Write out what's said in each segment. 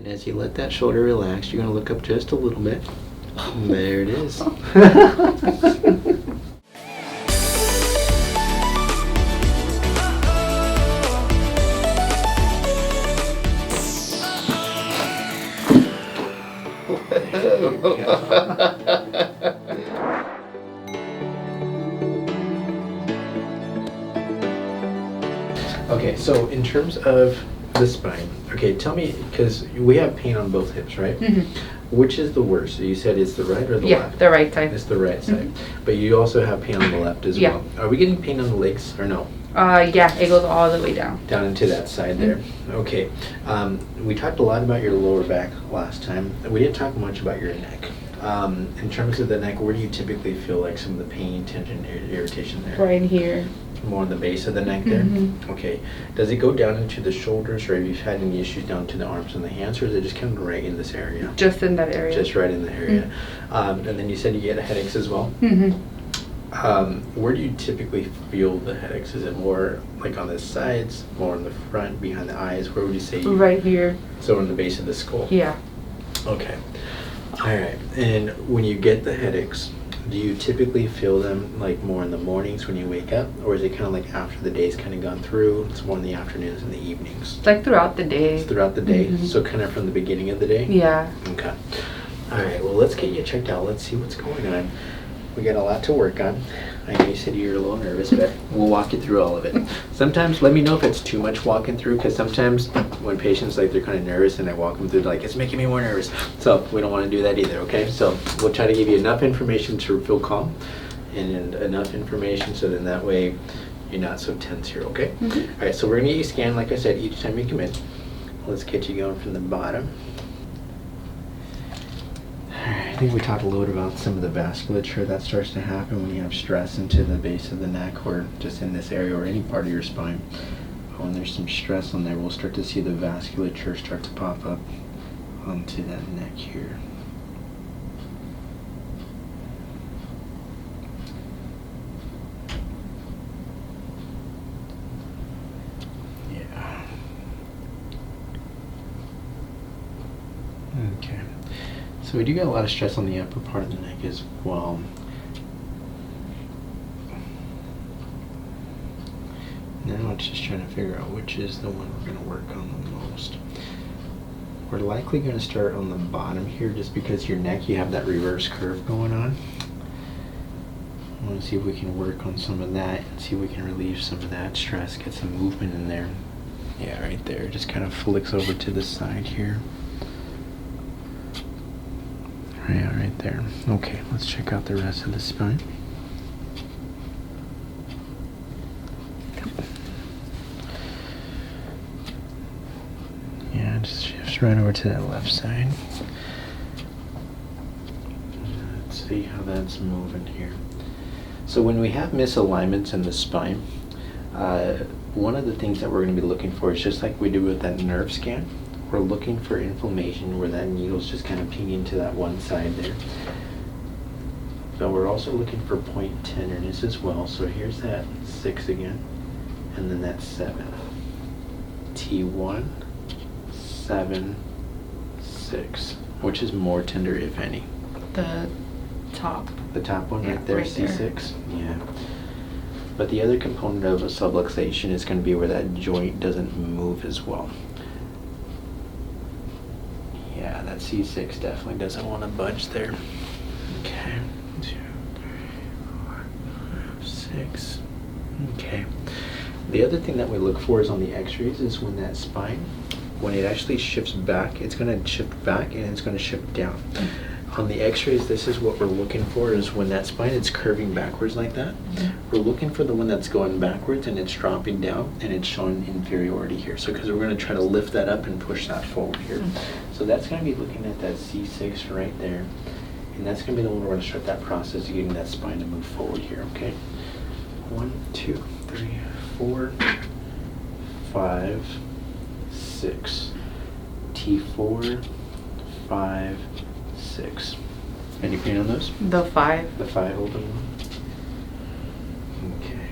And as you let that shoulder relax, you're going to look up just a little bit. There it is. Okay, so in terms of the spine, okay, tell me, because we have pain on both hips, right? Mm-hmm. Which is the worst? So you said it's the right or the left? Yeah, the right side. It's the right side. But you also have pain on the left as well. Are we getting pain on the legs or no? Yeah, it goes all the way down. Down into that side there. Okay. We talked a lot about your lower back last time. We didn't talk much about your neck. In terms of the neck, where do you typically feel like some of the pain, tension, irritation there? Right here. More on the base of the neck there? Okay. Does it go down into the shoulders, or have you had any issues down to the arms and the hands, or is it just kind of right in this area? Just in that area. Just right in the area. And then you said you get headaches as well? Where do you typically feel the headaches? Is it more like on the sides, more on the front, behind the eyes? Where would you say? Right here. So on the base of the skull? Yeah. Okay. All right. And when you get the headaches, do you typically feel them like more in the mornings when you wake up, or is it kind of like after the day's kind of gone through? It's more in the afternoons and the evenings. It's like throughout the day. It's throughout the day. So kind of from the beginning of the day. Yeah. Okay. All right. Well, let's get you checked out. Let's see what's going on. We got a lot to work on. I know you said you're a little nervous, but we'll walk you through all of it. Sometimes, let me know if it's too much walking through, because sometimes when patients, like, they're kind of nervous and I walk them through, like, it's making me more nervous. So we don't want to do that either, okay? So we'll try to give you enough information to feel calm, and enough information so then that way you're not so tense here, okay? All right, so we're going to get you scanned, like I said, each time you come in. Let's get you going from the bottom. I think we talked a little bit about some of the vasculature that starts to happen when you have stress into the base of the neck, or just in this area, or any part of your spine. When there's some stress on there, we'll start to see the vasculature start to pop up onto that neck here. Yeah. Okay. So we do get a lot of stress on the upper part of the neck as well. Now it's just trying to figure out which is the one we're going to work on the most. We're likely going to start on the bottom here, just because your neck, you have that reverse curve going on. I want to see if we can work on some of that and see if we can relieve some of that stress, get some movement in there. Yeah, right there. Just kind of flicks over to the side here. Yeah, right there. Okay, let's check out the rest of the spine. Yeah, just shifts right over to that left side. Let's see how that's moving here. So when we have misalignments in the spine, one of the things that we're going to be looking for is just like we do with that nerve scan. We're looking for inflammation where that needle's just kind of pinging to that one side there. But we're also looking for point tenderness as well. So here's that 6 again, and then that 7. T1, 7, 6. Which is more tender, if any? The top. The top one, right there, right C6? there. Yeah. But the other component of a subluxation is going to be where that joint doesn't move as well. Yeah, that C6 definitely doesn't want to budge there. Okay. 2, 3, 4, 5, 6. Okay. The other thing that we look for is on the x-rays is when that spine, when it actually shifts back, it's going to shift back and it's going to shift down. On the x-rays, this is what we're looking for, is when that spine is curving backwards like that. We're looking for the one that's going backwards and it's dropping down and it's showing inferiority here. So because we're going to try to lift that up and push that forward here. So that's going to be looking at that C6 right there. And that's going to be the one we're going to start that process of getting that spine to move forward here, okay? 1, 2, 3, 4, 5, 6. T4, 5, 6. Any pain on those? The 5. The 5 open. Okay.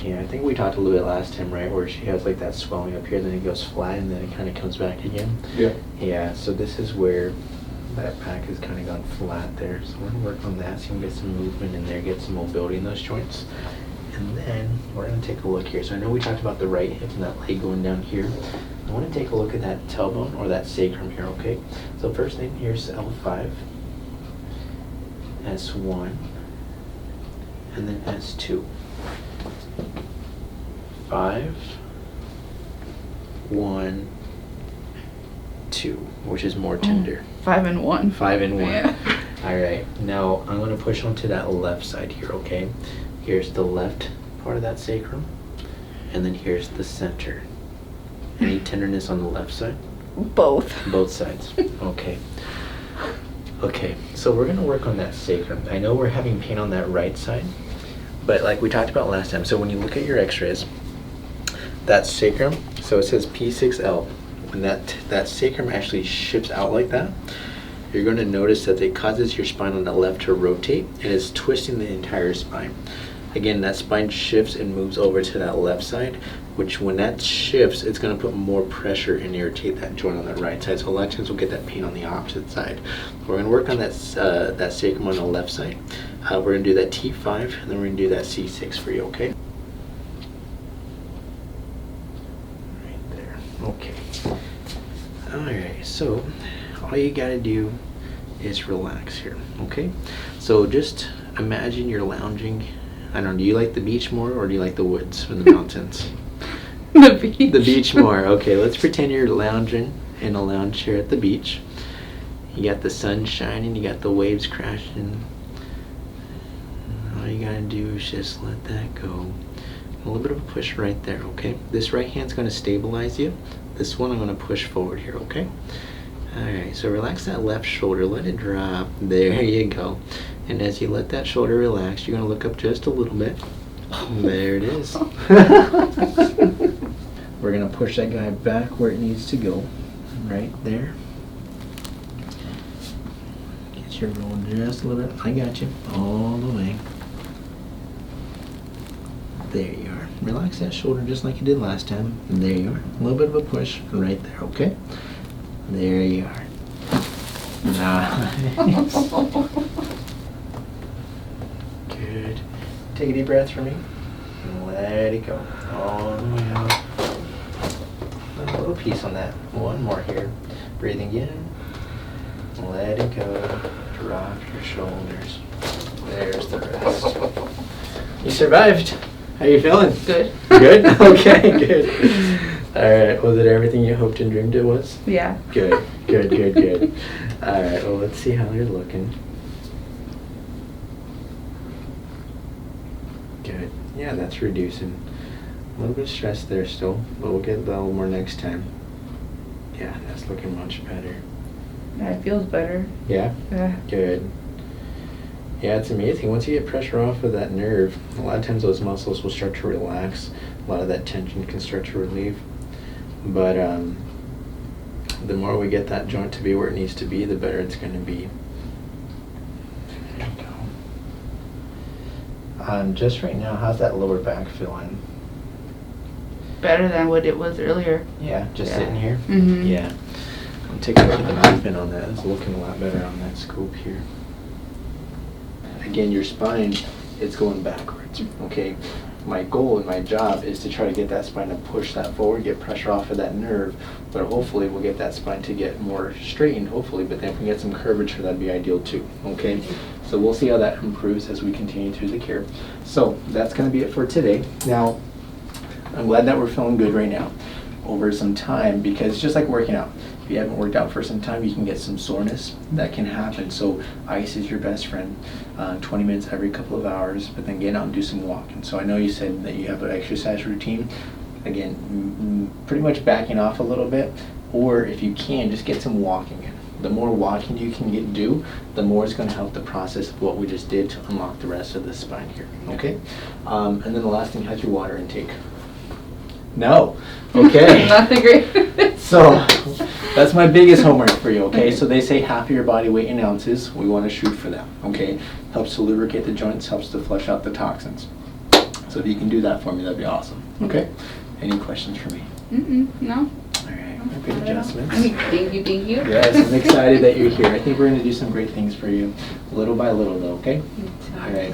Yeah, I think we talked a little bit last time, right, where she has like that swelling up here, then it goes flat, and then it kind of comes back again. Yeah. Yeah, so this is where that back has kind of gone flat there. So we're gonna work on that so you can get some movement in there, get some mobility in those joints. And then we're gonna take a look here. So I know we talked about the right hip and that leg going down here. I wanna take a look at that tailbone or that sacrum here, okay? So first thing, here's L5, S1, and then S2. 5, 1, 2, which is more tender. 5 and 1. 5 and 1. Yeah. All right. Now I'm going to push onto that left side here, okay? Here's the left part of that sacrum, and then here's the center. Any tenderness on the left side? Both. Both sides. Okay. Okay, so we're going to work on that sacrum. I know we're having pain on that right side, but like we talked about last time, so when you look at your x-rays, that sacrum, so it says P6L, when that sacrum actually shifts out like that, you're going to notice that it causes your spine on the left to rotate, and it's twisting the entire spine. Again, that spine shifts and moves over to that left side, which when that shifts, it's going to put more pressure and irritate that joint on the right side. So a lot of times we'll get that pain on the opposite side. We're going to work on that sacrum on the left side. We're going to do that T5, and then we're going to do that C6 for you, okay? Right there. Okay. Alright, so all you got to do is relax here, okay? So just imagine you're lounging. I don't know, do you like the beach more or do you like the woods or the mountains? The beach. The beach more. Okay, let's pretend you're lounging in a lounge chair at the beach. You got the sun shining, you got the waves crashing. All you gotta do is just let that go. A little bit of a push right there, okay? This right hand's gonna stabilize you. This one I'm gonna push forward here, okay? Alright, so relax that left shoulder, let it drop. There you go. And as you let that shoulder relax, you're gonna look up just a little bit. There it is. We're gonna push that guy back where it needs to go. Right there. Get your roll just a little bit. I got you. All the way. There you are. Relax that shoulder just like you did last time. And there you are. A little bit of a push right there, okay? There you are. Nice. Good. Take a deep breath for me. And let it go. All the way out. A little piece on that. One more here. Breathing in. Let it go. Drop your shoulders. There's the rest. You survived. How you feeling? Good. Good? Okay, good. Alright, was it everything you hoped and dreamed it was? Yeah. Good, good, good, good. Alright, well, let's see how you're looking. Good. Yeah, that's reducing. A little bit of stress there still, but we'll get a little more next time. Yeah, that's looking much better. Yeah, it feels better. Yeah? Yeah. Good. Yeah, it's amazing. Once you get pressure off of that nerve, a lot of times those muscles will start to relax. A lot of that tension can start to relieve. But the more we get that joint to be where it needs to be, the better it's going to be. There you go. Just right now, how's that lower back feeling? Better than what it was earlier. Yeah, just Yeah. sitting here? Mm-hmm. Yeah. I'm taking a look at the movement on that. It's looking a lot better on that scope here. Again, your spine, it's going backwards, okay? My goal and my job is to try to get that spine to push that forward, get pressure off of that nerve, but hopefully we'll get that spine to get more straightened, hopefully, but then if we get some curvature, that'd be ideal too, okay? So we'll see how that improves as we continue through the care. So that's gonna be it for today. Now, I'm glad that we're feeling good right now over some time, because it's just like working out. If you haven't worked out for some time, you can get some soreness. That can happen. So ice is your best friend. 20 minutes every couple of hours, but then get out and do some walking. So I know you said that you have an exercise routine. Again, pretty much backing off a little bit, or if you can, just get some walking in. The more walking you can do, the more it's going to help the process of what we just did to unlock the rest of the spine here. Okay? And then the last thing, how's your water intake? No. Okay. Not the great. So that's my biggest homework for you, okay? So they say half of your body weight in ounces. We want to shoot for that, okay? Helps to lubricate the joints, helps to flush out the toxins. So if you can do that for me, that'd be awesome. Okay? Any questions for me? No. All right. Good adjustments. Thank you. Yes, I'm excited that you're here. I think we're going to do some great things for you, little by little, though, okay? All right.